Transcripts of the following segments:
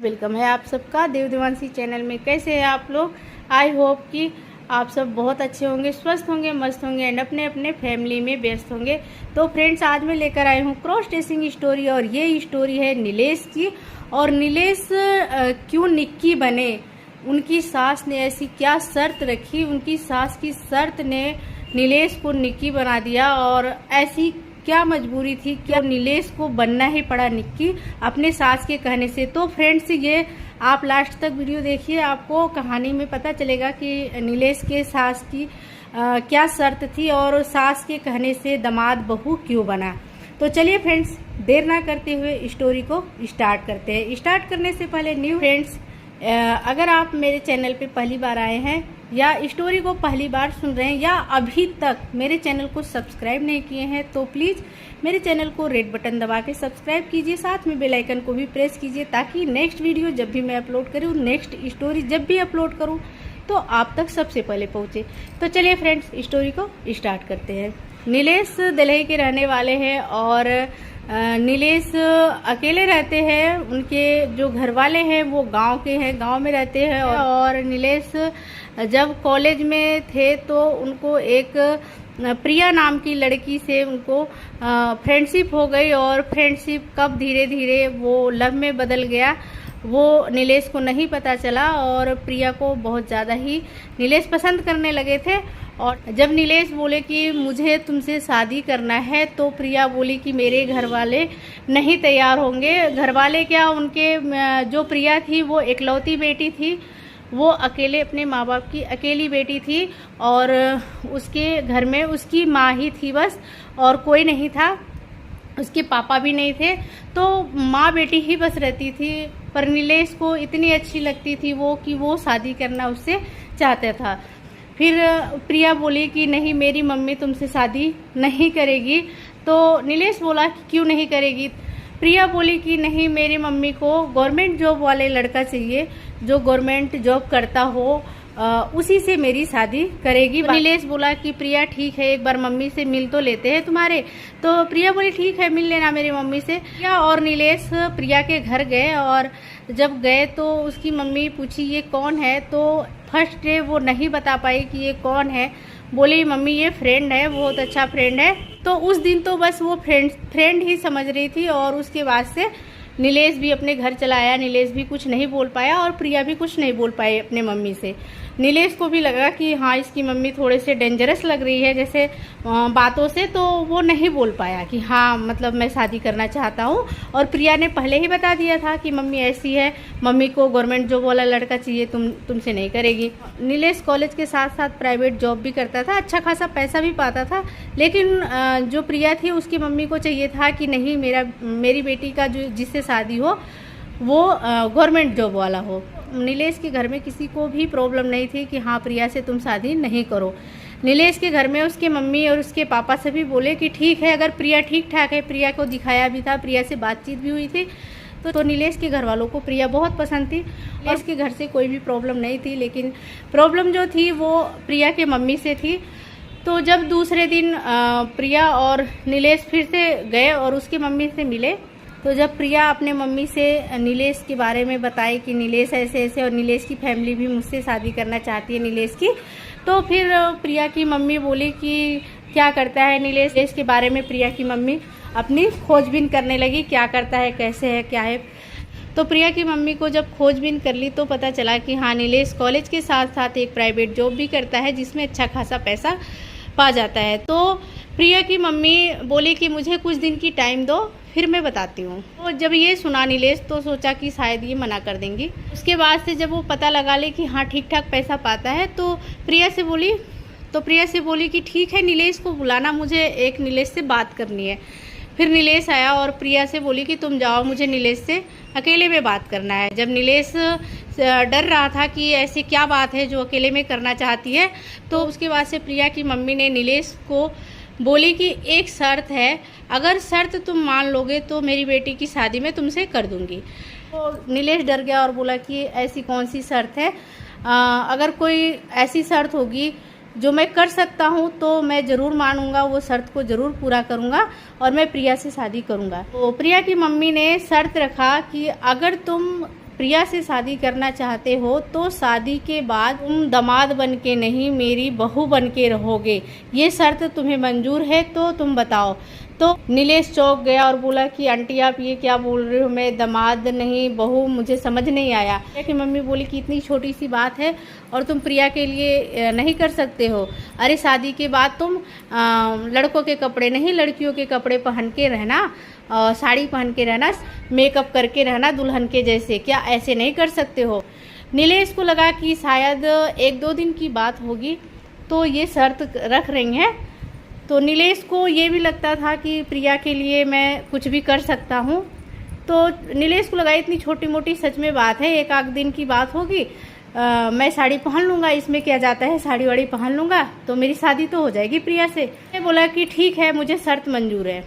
Welcome है आप सबका देव देवांशी चैनल में। कैसे हैं आप लोग? आई होप कि आप सब बहुत अच्छे होंगे, स्वस्थ होंगे, मस्त होंगे एंड अपने अपने फैमिली में व्यस्त होंगे। तो फ्रेंड्स, आज मैं लेकर आई हूँ क्रॉस ड्रेसिंग स्टोरी और ये स्टोरी है नीलेश की। और नीलेश क्यों निक्की बने, उनकी सास ने ऐसी क्या शर्त रखी, उनकी सास की शर्त ने नीलेश को निक्की बना दिया और ऐसी क्या मजबूरी थी, क्या नीलेश को बनना ही पड़ा निक्की अपने सास के कहने से। तो फ्रेंड्स, ये आप लास्ट तक वीडियो देखिए, आपको कहानी में पता चलेगा कि नीलेश के सास की क्या शर्त थी और सास के कहने से दामाद बहू क्यों बना। तो चलिए फ्रेंड्स, देर ना करते हुए स्टोरी को स्टार्ट करते हैं। स्टार्ट करने से पहले न्यू फ्रेंड्स, अगर आप मेरे चैनल पे पहली बार आए हैं या स्टोरी को पहली बार सुन रहे हैं या अभी तक मेरे चैनल को सब्सक्राइब नहीं किए हैं तो प्लीज़ मेरे चैनल को रेड बटन दबा के सब्सक्राइब कीजिए, साथ में बेल आइकन को भी प्रेस कीजिए ताकि नेक्स्ट वीडियो जब भी मैं अपलोड करूँ, नेक्स्ट स्टोरी जब भी अपलोड करूँ तो आप तक सबसे पहले पहुँचे। तो चलिए फ्रेंड्स, स्टोरी को स्टार्ट करते हैं। नीलेश दिल्ली के रहने वाले हैं और नीलेश अकेले रहते हैं। उनके जो घर वाले हैं वो गांव के हैं, गांव में रहते हैं। और नीलेश जब कॉलेज में थे तो उनको एक प्रिया नाम की लड़की से उनको फ्रेंडशिप हो गई और फ्रेंडशिप कब धीरे धीरे वो लव में बदल गया वो नीलेश को नहीं पता चला। और प्रिया को बहुत ज़्यादा ही नीलेश पसंद करने लगे थे। और जब नीलेश बोले कि मुझे तुमसे शादी करना है तो प्रिया बोली कि मेरे घर वाले नहीं तैयार होंगे। घर वाले क्या, उनके जो प्रिया थी वो इकलौती बेटी थी, वो अकेले अपने माँ बाप की अकेली बेटी थी और उसके घर में उसकी माँ ही थी बस, और कोई नहीं था, उसके पापा भी नहीं थे। तो माँ बेटी ही बस रहती थी। पर नीलेश को इतनी अच्छी लगती थी वो कि वो शादी करना उससे चाहता था। फिर प्रिया बोली कि नहीं, मेरी मम्मी तुमसे शादी नहीं करेगी। तो नीलेश बोला कि क्यों नहीं करेगी। प्रिया बोली कि नहीं, मेरी मम्मी को गवर्नमेंट जॉब वाले लड़का चाहिए जो गवर्नमेंट जॉब करता हो, उसी से मेरी शादी करेगी। नीलेश बोला कि प्रिया ठीक है, एक बार मम्मी से मिल तो लेते हैं तुम्हारे। तो प्रिया बोली ठीक है, मिल लेना मेरी मम्मी से। प्रिया और नीलेश प्रिया के घर गए और जब गए तो उसकी मम्मी पूछी ये कौन है। तो फर्स्ट डे वो नहीं बता पाई कि ये कौन है। बोली मम्मी ये फ्रेंड है, बहुत अच्छा फ्रेंड है। तो उस दिन तो बस वो फ्रेंड ही समझ रही थी। और उसके बाद से नीलेश भी अपने घर चला आया। नीलेश भी कुछ नहीं बोल पाया और प्रिया भी कुछ नहीं बोल पाई अपने मम्मी से। नीलेश को भी लगा कि हाँ, इसकी मम्मी थोड़े से डेंजरस लग रही है जैसे बातों से, तो वो नहीं बोल पाया कि हाँ मतलब मैं शादी करना चाहता हूँ। और प्रिया ने पहले ही बता दिया था कि मम्मी ऐसी है, मम्मी को गवर्नमेंट जॉब वाला लड़का चाहिए, तुमसे नहीं करेगी। नीलेश कॉलेज के साथ साथ प्राइवेट जॉब भी करता था, अच्छा खासा पैसा भी पाता था। लेकिन जो प्रिया थी उसकी मम्मी को चाहिए था कि नहीं, मेरी बेटी का जो जिससे शादी हो वो गवर्नमेंट जॉब वाला हो। नीलेश के घर में किसी को भी प्रॉब्लम नहीं थी कि हाँ प्रिया से तुम शादी नहीं करो। नीलेश के घर में उसके मम्मी और उसके पापा से भी बोले कि ठीक है, अगर प्रिया ठीक ठाक है। प्रिया को दिखाया भी था, प्रिया से बातचीत भी हुई थी। तो नीलेश के घर वालों को प्रिया बहुत पसंद थी। नीलेश के घर से कोई भी प्रॉब्लम नहीं थी, लेकिन प्रॉब्लम जो थी वो प्रिया के मम्मी से थी। तो जब दूसरे दिन प्रिया और नीलेश फिर से गए और उसकी मम्मी से मिले, तो जब प्रिया अपने मम्मी से नीलेश के बारे में बताई कि नीलेश ऐसे ऐसे और नीलेश की फैमिली भी मुझसे शादी करना चाहती है नीलेश की, तो फिर प्रिया की मम्मी बोली कि क्या करता है नीलेश। नीलेश के बारे में प्रिया की मम्मी अपनी खोजबीन करने लगी, क्या करता है, कैसे है, क्या है। तो प्रिया की मम्मी को जब खोजबीन कर ली तो पता चला कि हाँ, नीलेश कॉलेज के साथ साथ एक प्राइवेट जॉब भी करता है जिसमें अच्छा खासा पैसा पा जाता है। तो प्रिया की मम्मी बोली कि मुझे कुछ दिन की टाइम दो, फिर मैं बताती हूँ। तो जब ये सुना नीलेश तो सोचा कि शायद ये मना कर देंगी। उसके बाद से जब वो पता लगा ले कि हाँ ठीक ठाक पैसा पाता है तो प्रिया से बोली कि ठीक है, नीलेश को बुलाना, मुझे एक नीलेश से बात करनी है। फिर नीलेश आया और प्रिया से बोली कि तुम जाओ, मुझे नीलेश से अकेले में बात करना है। जब नीलेश डर रहा था कि ऐसी क्या बात है जो अकेले में करना चाहती है, तो उसके बाद से प्रिया की मम्मी ने नीलेश को बोली कि एक शर्त है, अगर शर्त तुम मान लोगे तो मेरी बेटी की शादी मैं तुमसे कर दूंगी। तो नीलेश डर गया और बोला कि ऐसी कौन सी शर्त है, अगर कोई ऐसी शर्त होगी जो मैं कर सकता हूँ तो मैं ज़रूर मानूंगा, वो शर्त को ज़रूर पूरा करूँगा और मैं प्रिया से शादी करूँगा। तो प्रिया की मम्मी ने शर्त रखा कि अगर तुम प्रिया से शादी करना चाहते हो तो शादी के बाद तुम दामाद बन के नहीं, मेरी बहू बन के रहोगे। ये शर्त तुम्हें मंजूर है तो तुम बताओ। तो नीलेश चौंक गया और बोला कि आंटी आप ये क्या बोल रहे हो, मैं दामाद नहीं बहू, मुझे समझ नहीं आया। कि मम्मी बोली कि इतनी छोटी सी बात है और तुम प्रिया के लिए नहीं कर सकते हो। अरे शादी के बाद तुम लड़कों के कपड़े नहीं, लड़कियों के कपड़े पहन के रहना, साड़ी पहन के रहना, मेकअप करके रहना दुल्हन के जैसे, क्या ऐसे नहीं कर सकते हो। नीलेश को लगा कि शायद 1-2 दिन की बात होगी तो ये शर्त रख रही हैं। तो नीलेश को ये भी लगता था कि प्रिया के लिए मैं कुछ भी कर सकता हूँ। तो नीलेश को लगा इतनी छोटी मोटी सच में बात है, 1-8 दिन की बात होगी, मैं साड़ी पहन लूँगा, इसमें क्या जाता है, साड़ी वाड़ी पहन लूँगा तो मेरी शादी तो हो जाएगी प्रिया से। मैं बोला कि ठीक है, मुझे शर्त मंजूर है।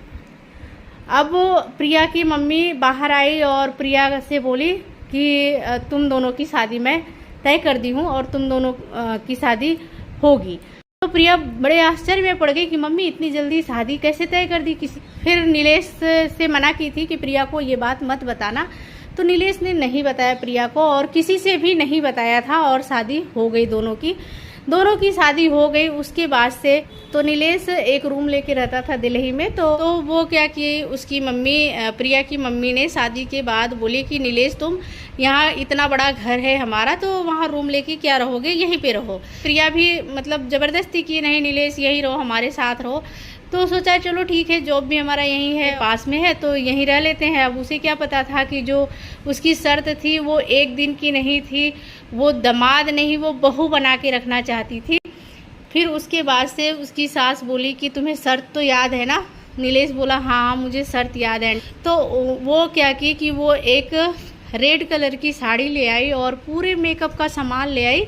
अब प्रिया की मम्मी बाहर आई और प्रिया से बोली कि तुम दोनों की शादी मैं तय कर दी हूँ और तुम दोनों की शादी होगी। तो प्रिया बड़े आश्चर्य में पड़ गई कि मम्मी इतनी जल्दी शादी कैसे तय कर दी किसी। फिर नीलेश से मना की थी कि प्रिया को ये बात मत बताना, तो नीलेश ने नहीं बताया प्रिया को और किसी से भी नहीं बताया था और शादी हो गई दोनों की शादी हो गई। उसके बाद से तो नीलेश एक रूम लेके रहता था दिल्ली में। तो वो क्या कि उसकी मम्मी, प्रिया की मम्मी ने शादी के बाद बोली कि नीलेश तुम यहाँ इतना बड़ा घर है हमारा, तो वहाँ रूम लेके क्या रहोगे, यहीं पे रहो। प्रिया भी मतलब ज़बरदस्ती की, नहीं नीलेश यहीं रहो, हमारे साथ रहो। तो सोचा चलो ठीक है, जॉब भी हमारा यहीं है, पास में है, तो यहीं रह लेते हैं। अब उसे क्या पता था कि जो उसकी शर्त थी वो 1 दिन की नहीं थी, वो दामाद नहीं, वो बहू बना के रखना चाहती थी। फिर उसके बाद से उसकी सास बोली कि तुम्हें शर्त तो याद है ना। नीलेश बोला हाँ मुझे शर्त याद है। तो वो क्या की कि वो एक रेड कलर की साड़ी ले आई और पूरे मेकअप का सामान ले आई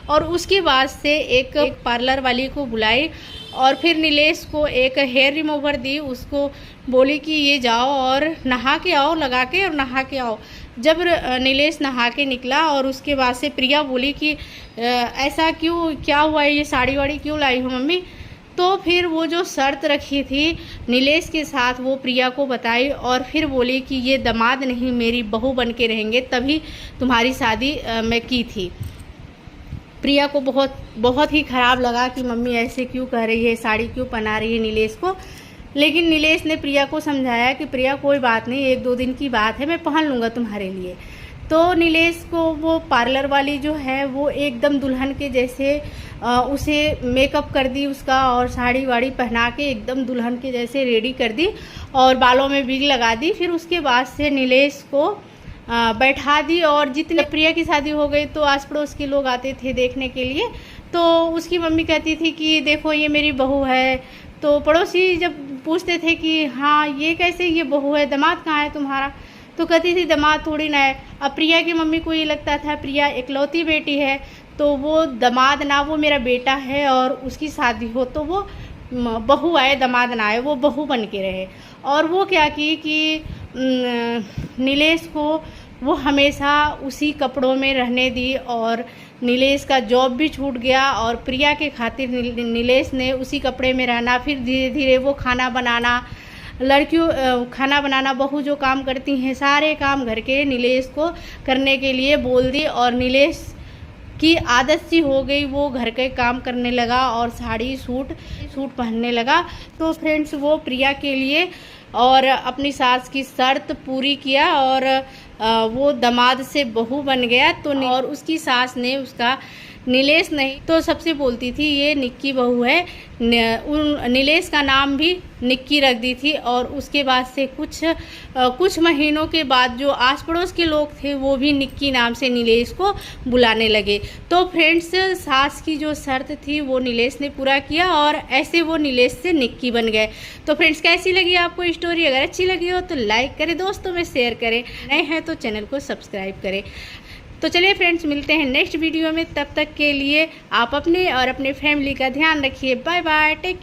और उसके बाद से एक पार्लर वाली को बुलाई और फिर नीलेश को एक हेयर रिमूवर दी। उसको बोली कि ये जाओ और नहा के आओ, लगा के और नहा के आओ। जब नीलेश नहा के निकला और उसके बाद से प्रिया बोली कि ऐसा क्यों, क्या हुआ है, ये साड़ी वाड़ी क्यों लाई हो मम्मी। तो फिर वो जो शर्त रखी थी नीलेश के साथ वो प्रिया को बताई और फिर बोली कि ये दामाद नहीं, मेरी बहू बन के रहेंगे, तभी तुम्हारी शादी मैं की थी। प्रिया को बहुत ही ख़राब लगा कि मम्मी ऐसे क्यों कह रही है, साड़ी क्यों पहना रही है नीलेश को। लेकिन नीलेश ने प्रिया को समझाया कि प्रिया कोई बात नहीं, 1-2 दिन की बात है, मैं पहन लूँगा तुम्हारे लिए। तो नीलेश को वो पार्लर वाली जो है वो एकदम दुल्हन के जैसे उसे मेकअप कर दी उसका और साड़ी वाड़ी पहना के एकदम दुल्हन के जैसे रेडी कर दी और बालों में विग लगा दी। फिर उसके बाद से नीलेश को बैठा दी और जितने प्रिया की शादी हो गई तो आस पड़ोस के लोग आते थे देखने के लिए। तो उसकी मम्मी कहती थी कि देखो ये मेरी बहू है। तो पड़ोसी जब पूछते थे कि हाँ ये कैसे ये बहू है, दामाद कहाँ है तुम्हारा, तो कहती थी दामाद थोड़ी ना है। अब प्रिया की मम्मी को ये लगता था प्रिया इकलौती बेटी है तो वो दामाद ना, वो मेरा बेटा है और उसकी शादी हो तो वो बहू आए, दामाद ना आए, वो बहू बन के रहे। और वो क्या की कि नीलेश को वो हमेशा उसी कपड़ों में रहने दी और नीलेश का जॉब भी छूट गया और प्रिया के खातिर नीलेश ने उसी कपड़े में रहना। फिर धीरे धीरे वो खाना बनाना, लड़कियों खाना बनाना, बहू जो काम करती हैं सारे काम घर के नीलेश को करने के लिए बोल दी और नीलेश की आदत सी हो गई, वो घर के काम करने लगा और साड़ी सूट पहनने लगा। तो फ्रेंड्स वो प्रिया के लिए और अपनी सास की शर्त पूरी किया और वो दामाद से बहू बन गया। तो और उसकी सास ने उसका नीलेश नहीं तो सबसे बोलती थी ये निक्की बहू है, नीलेश का नाम भी निक्की रख दी थी। और उसके बाद से कुछ महीनों के बाद जो आस पड़ोस के लोग थे वो भी निक्की नाम से नीलेश को बुलाने लगे। तो फ्रेंड्स सास की जो शर्त थी वो नीलेश ने पूरा किया और ऐसे वो नीलेश से निक्की बन गए। तो फ्रेंड्स कैसी लगी आपको स्टोरी, अगर अच्छी लगी हो तो लाइक करें, दोस्तों में शेयर करें, नए हैं तो चैनल को सब्सक्राइब करें। तो चलिए फ्रेंड्स मिलते हैं नेक्स्ट वीडियो में, तब तक के लिए आप अपने और अपने फैमिली का ध्यान रखिए। Bye bye, take